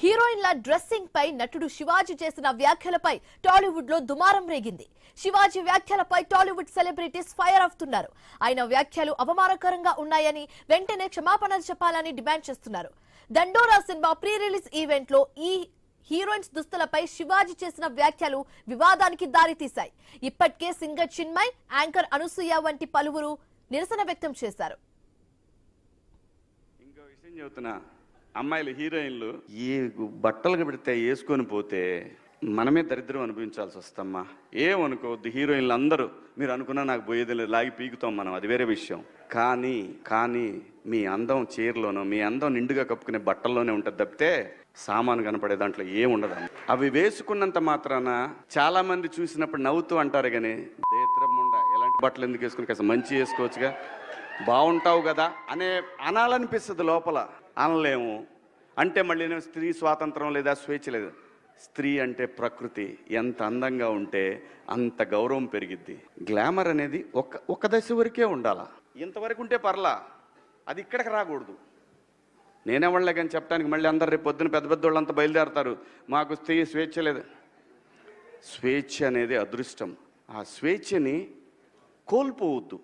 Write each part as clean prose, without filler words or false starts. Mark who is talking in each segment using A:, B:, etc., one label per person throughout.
A: హీరోయిన్ల డ్రెస్సింగ్ పై నటుడు శివాజీ చేసిన వ్యాఖ్యలపై టాలీవుడ్ లో దుమారం రేగింది. శివాజీ వ్యాఖ్యలపై టాలీవుడ్ సెలబ్రిటీస్ ఫైర్ అవుతున్నారు. ఆయన వ్యాఖ్యలు అవమానకరంగా ఉన్నాయని వెంటనే క్షమాపణలు చెప్పాలని డిమాండ్ చేస్తున్నారు. దండోరా సినిమా ప్రీ రిలీజ్ ఈవెంట్ లో ఈ హీరోయిన్స్ దుస్తులపై శివాజీ చేసిన వ్యాఖ్యలు వివాదానికి దారితీశాయి. ఇప్పటికే సింగర్ చిన్మయ్, యాంకర్ అనసూయ వంటి పలువురు నిరసన వ్యక్తం చేశారు.
B: అమ్మాయిలు హీరోయిన్లు ఈ బట్టలు పెడితే వేసుకొని పోతే మనమే దరిద్రం అనుభవించాల్సి వస్తమ్మా. ఏమనుకోవద్దు, హీరోయిన్లు అందరూ మీరు అనుకున్నా నాకు పోయేది లేదు, లాగి పీకుతాం మనం, అది వేరే విషయం. కానీ మీ అందం చీరలోనో మీ అందం నిండుగా కప్పుకునే బట్టల్లోనే ఉంటుంది తప్పితే సామాను కనపడే దాంట్లో ఏముండదు. అవి వేసుకున్నంత మాత్రాన చాలా మంది చూసినప్పుడు నవ్వుతూ అంటారు, కానీ దేత్రముండ ఎలాంటి బట్టలు ఎందుకు వేసుకుని కాస్త మంచి వేసుకోవచ్చుగా, బాగుంటావు కదా అనాలనిపిస్తుంది. లోపల అనలేము. అంటే మళ్ళీ స్త్రీ స్వాతంత్రం లేదా స్వేచ్ఛ లేదు. స్త్రీ అంటే ప్రకృతి, ఎంత అందంగా ఉంటే అంత గౌరవం పెరిగిద్ది. గ్లామర్ అనేది ఒక దశ వరకే ఉండాలా, ఇంతవరకు ఉంటే పర్లా, అది ఇక్కడికి రాకూడదు. నేనేవాళ్ళే కానీ చెప్పడానికి మళ్ళీ అందరు రేపు పొద్దున పెద్ద పెద్ద వాళ్ళంతా బయలుదేరతారు, మాకు స్త్రీ స్వేచ్ఛ లేదు. స్వేచ్ఛ అనేది అదృష్టం, ఆ స్వేచ్ఛని కోల్పోవద్దు.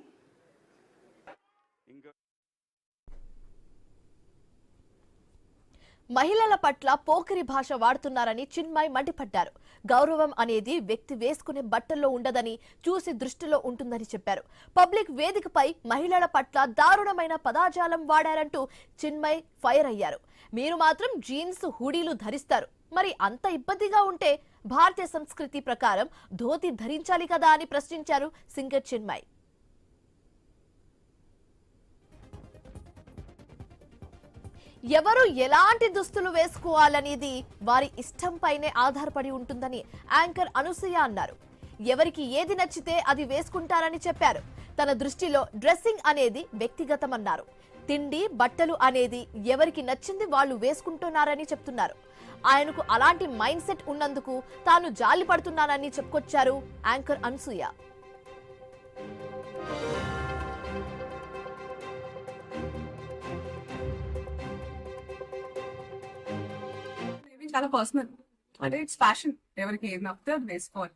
A: మహిళల పట్ల పోకిరి భాష వాడుతున్నారని చిన్మయ్ మండిపడ్డారు. గౌరవం అనేది వ్యక్తి వేసుకునే బట్టల్లో ఉండదని, చూసి దృష్టిలో ఉంటుందని చెప్పారు. పబ్లిక్ వేదికపై మహిళల పట్ల దారుణమైన పదజాలం వాడారంటూ చిన్మయ్ ఫైర్ అయ్యారు. మీరు మాత్రం జీన్స్, హుడీలు ధరిస్తారు, మరి అంత ఇబ్బందిగా ఉంటే భారతీయ సంస్కృతి ప్రకారం ధోతి ధరించాలి కదా అని ప్రశ్నించారు సింగర్ చిన్మయ్. ఎవరు ఎలాంటి దుస్తులు వేసుకోవాలనేది వారి ఇష్టంపైనే ఆధారపడి ఉంటుందని యాంకర్ అనసూయ అన్నారు. ఎవరికి ఏది నచ్చితే అది వేసుకుంటారని చెప్పారు. తన దృష్టిలో డ్రెస్సింగ్ అనేది వ్యక్తిగతమన్నారు. తిండి, బట్టలు అనేది ఎవరికి నచ్చింది వాళ్ళు వేసుకుంటున్నారని చెప్తున్నారు. ఆయనకు అలాంటి మైండ్ సెట్ ఉన్నందుకు తాను జాలి పడుతున్నానని చెప్పుకొచ్చారు యాంకర్ అనసూయ.
C: చాలా పర్సనల్, అంటే ఇట్స్ ఫ్యాషన్. ఎవరికి ఏది నచ్చితే అది వేసుకోవాలి.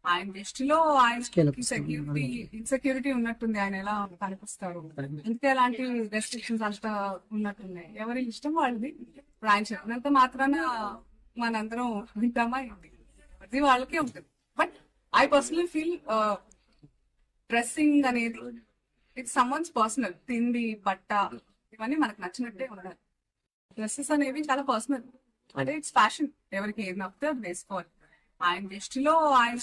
C: ఆయన దృష్టిలో ఆయన ఇన్సెక్యూరిటీ ఉన్నట్టుంది, ఆయన ఎలా కనిపిస్తారు, ఇంతే అలాంటి రెస్ట్రిక్షన్స్ అంతా ఉన్నట్టున్నాయి. ఎవరి ఇష్టం వాళ్ళది. ఇప్పుడు ఆయన చెప్పినంత మాత్రాన మనందరం వింటామా, అది వాళ్ళకే ఉంటుంది. But I personally feel dressing అనేది ఇట్స్ సమ్వన్స్ పర్సనల్. తిండి, బట్ట ఇవన్నీ మనకు నచ్చినట్టే ఉండాలి. డ్రెస్సెస్ అనేవి చాలా పర్సనల్, అంటే ఇట్స్ ఫ్యాషన్. ఎవరికి ఏది నచ్చితే అది వేసుకోవాలి. ఆయన దృష్టిలో ఆయన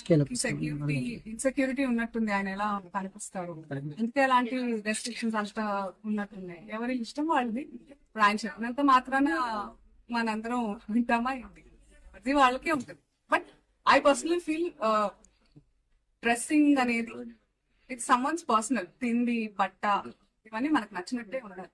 C: ఇన్సెక్యూరిటీ ఉన్నట్టుంది, ఆయన ఎలా కనిపిస్తారు, ఇంతే అలాంటి రెస్ట్రిక్షన్స్ అంతా ఉన్నట్టున్నాయి. ఎవరి ఇష్టం వాళ్ళది. ఇప్పుడు ఆయన చెప్పినంత మాత్రాన మనందరం వింటామా, అది వాళ్ళకే ఉంటుంది. But I personally feel dressing అనేది ఇట్స్ సమ్వన్స్ పర్సనల్. తిండి, బట్ట ఇవన్నీ మనకు నచ్చినట్టే ఉండాలి.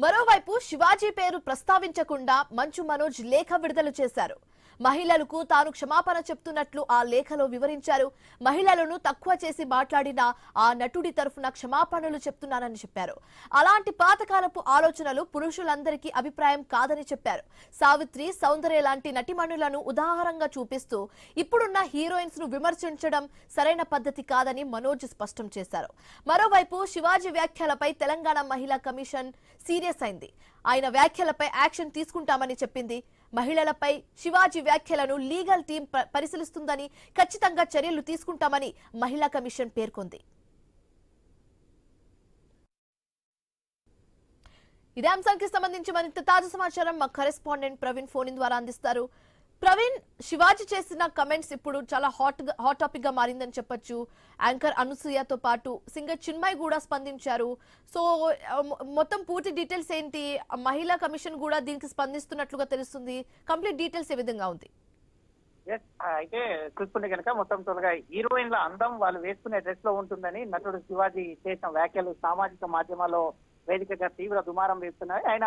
A: మరోవైపు శివాజీ పేరు ప్రస్తావించకుండా మంచు మనోజ్ లేఖ విడుదల చేశారు. మహిళలకు తాను క్షమాపణ చెప్తున్నట్లు ఆ లేఖలో వివరించారు. మహిళలను తక్కువ చేసి మాట్లాడిన ఆ నటుడి తరఫున క్షమాపణలు చెప్తున్నానని చెప్పారు. అలాంటి పాతకాలపు ఆలోచనలు పురుషులందరికీ అభిప్రాయం కాదని చెప్పారు. సావిత్రి, సౌందర్య లాంటి నటిమణులను ఉదాహరణగా చూపిస్తూ ఇప్పుడున్న హీరోయిన్స్ ను విమర్శించడం సరైన పద్ధతి కాదని మనోజ్ స్పష్టం చేశారు. మరోవైపు శివాజీ వ్యాఖ్యలపై తెలంగాణ మహిళా కమిషన్ సీరియస్ అయింది. ఆయన వ్యాఖ్యలపై యాక్షన్ తీసుకుంటామని చెప్పింది. మహిళలపై శివాజీ వ్యాఖ్యలను లీగల్ టీం పరిశీలిస్తుందని, ఖచ్చితంగా చర్యలు తీసుకుంటామని మహిళా కమిషన్ పేర్కొంది. ఇదే అంశానికి సంబంధించి మరింత తాజా సమాచారం మా కరెస్పాండెంట్ ప్రవీణ్ ఫోన్ ద్వారా అందిస్తారు. ప్రవీణ్, శివాజీ చేసిన కమెంట్స్ ఇప్పుడు చాలా హాట్ టాపిక్ గా మారిందని చెప్పొచ్చు. యాంకర్ అనసూయతో పాటు సింగర్ చిన్మయ్ కూడా స్పందించారు. సో మొత్తం పూర్తి డీటెయిల్స్ ఏంటి? మహిళా కమిషన్ కూడా దీనికి స్పందిస్తున్నట్లుగా తెలుస్తుంది. కంప్లీట్ డీటెయిల్స్ ఏ విధంగా ఉంది?
D: అయితే చూసుకుంటే కనుక మొత్తం త్వరగా హీరోయిన్ల అందం వాళ్ళు వేసుకునే డ్రెస్ లో ఉంటుందని నటుడు శివాజీ చేసిన వ్యాఖ్యలు సామాజిక మాధ్యమాల్లో వేదికగా తీవ్ర దుమారం రేపుతున్నాయి. ఆయన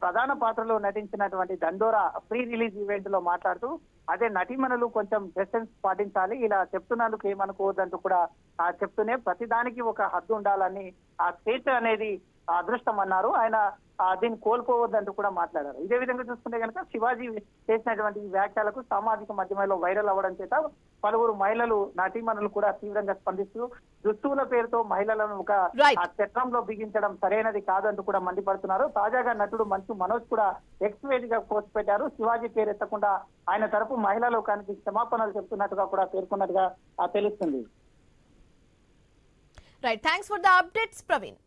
D: ప్రధాన పాత్రలో నటించినటువంటి దండోరా ప్రీ రిలీజ్ ఈవెంట్ లో మాట్లాడుతూ అదే నటీమణులు కొంచెం డిస్టెన్స్ పాటించాలి, ఇలా చెప్తున్నందుకు ఏమనుకోవద్దంటూ కూడా చెప్తూనే ప్రతిదానికి ఒక హద్దు ఉండాలని, ఆ స్వేచ్ఛ అనేది అదృష్టం అన్నారు. ఆయన దీన్ని కోల్పోవద్దంటూ కూడా మాట్లాడారు. ఇదే విధంగా చూసుకుంటే కనుక శివాజీ చేసినటువంటి ఈ వ్యాఖ్యలకు సామాజిక మాధ్యమాల్లో వైరల్ అవ్వడం చేత పలువురు మహిళలు నటీమణులు కూడా తీవ్రంగా స్పందిస్తూ దుస్తువుల పేరుతో మహిళలను ఒక
A: Right.
D: చట్రంలో బిగించడం సరైనది కాదంటూ కూడా మండిపడుతున్నారు. తాజాగా నటుడు మంచు మనోజ్ కూడా ఎక్స్ వేదికగా పోస్ట్ పెట్టారు. శివాజీ పేరు ఎత్తకుండా ఆయన తరపు మహిళా లోకానికి క్షమాపణలు చెప్తున్నట్టుగా కూడా పేర్కొన్నట్టుగా తెలుస్తుంది.
A: Right, thanks for the updates Praveen.